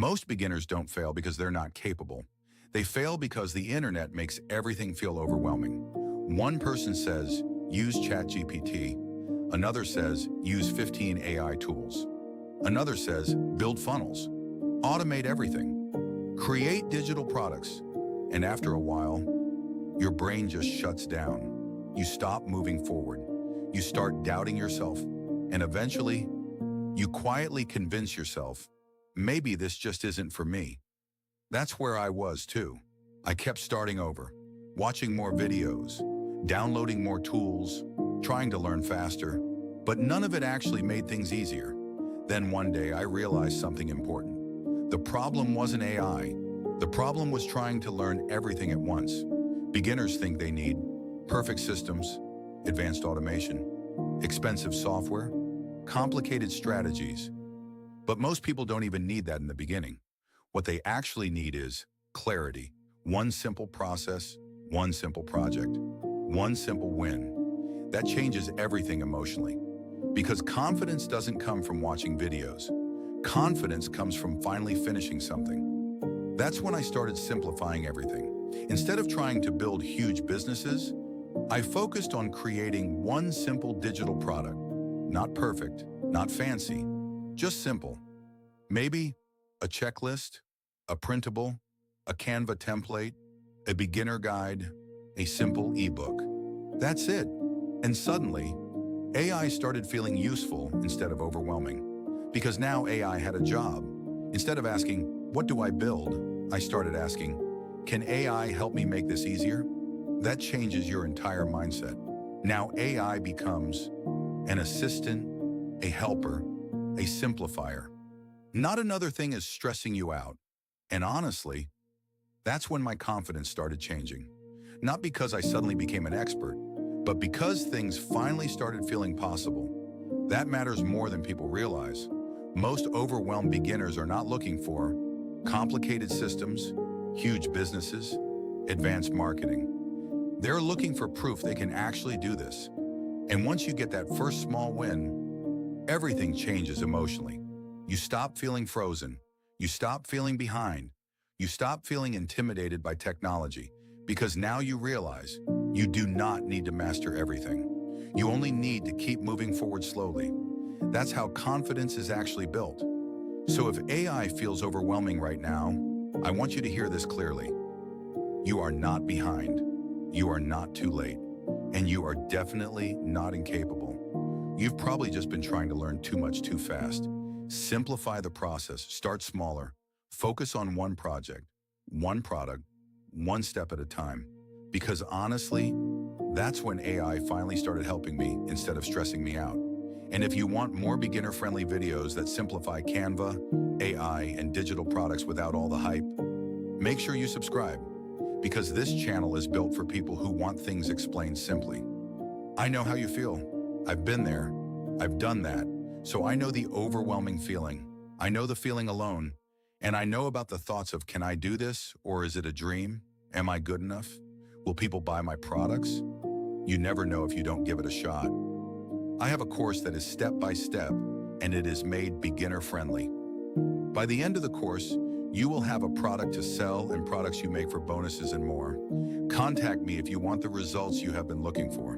Most beginners don't fail because they're not capable. They fail because the internet makes everything feel overwhelming. One person says, use ChatGPT. Another says, use 15 AI tools. Another says, build funnels. Automate everything. Create digital products. And after a while, your brain just shuts down. You stop moving forward. You start doubting yourself. And eventually, you quietly convince yourself, maybe this just isn't for me. That's where I was too. I kept starting over, watching more videos, downloading more tools, trying to learn faster, but none of it actually made things easier. Then one day I realized something important. The problem wasn't AI. The problem was trying to learn everything at once. Beginners think they need perfect systems, advanced automation, expensive software, complicated strategies. But most people don't even need that in the beginning. What they actually need is clarity. One simple process, one simple project, one simple win. That changes everything emotionally. Because confidence doesn't come from watching videos. Confidence comes from finally finishing something. That's when I started simplifying everything. Instead of trying to build huge businesses, I focused on creating one simple digital product. Not perfect, not fancy, just simple. Maybe a checklist, a printable, a Canva template, a beginner guide, a simple ebook. That's it. And suddenly, AI started feeling useful instead of overwhelming. Because now AI had a job. Instead of asking, what do I build? I started asking, can AI help me make this easier? That changes your entire mindset. Now AI becomes an assistant, a helper, a simplifier. Not another thing is stressing you out. And honestly, that's when my confidence started changing. Not because I suddenly became an expert, but because things finally started feeling possible. That matters more than people realize. Most overwhelmed beginners are not looking for complicated systems, huge businesses, advanced marketing. They're looking for proof they can actually do this. And once you get that first small win, everything changes emotionally. You stop feeling frozen. You stop feeling behind. You stop feeling intimidated by technology because now you realize you do not need to master everything. You only need to keep moving forward slowly. That's how confidence is actually built. So if AI feels overwhelming right now, I want you to hear this clearly. You are not behind. You are not too late. And you are definitely not incapable. You've probably just been trying to learn too much too fast. Simplify the process, start smaller, focus on one project, one product, one step at a time. Because honestly, that's when AI finally started helping me instead of stressing me out. And if you want more beginner-friendly videos that simplify Canva, AI, and digital products without all the hype, make sure you subscribe. Because this channel is built for people who want things explained simply. I know how you feel. I've been there. I've done that. So I know the overwhelming feeling. I know the feeling alone. And I know about the thoughts of, can I do this? Or is it a dream? Am I good enough? Will people buy my products? You never know if you don't give it a shot. I have a course that is step-by-step, and it is made beginner-friendly. By the end of the course, you will have a product to sell and products you make for bonuses and more. Contact me if you want the results you have been looking for.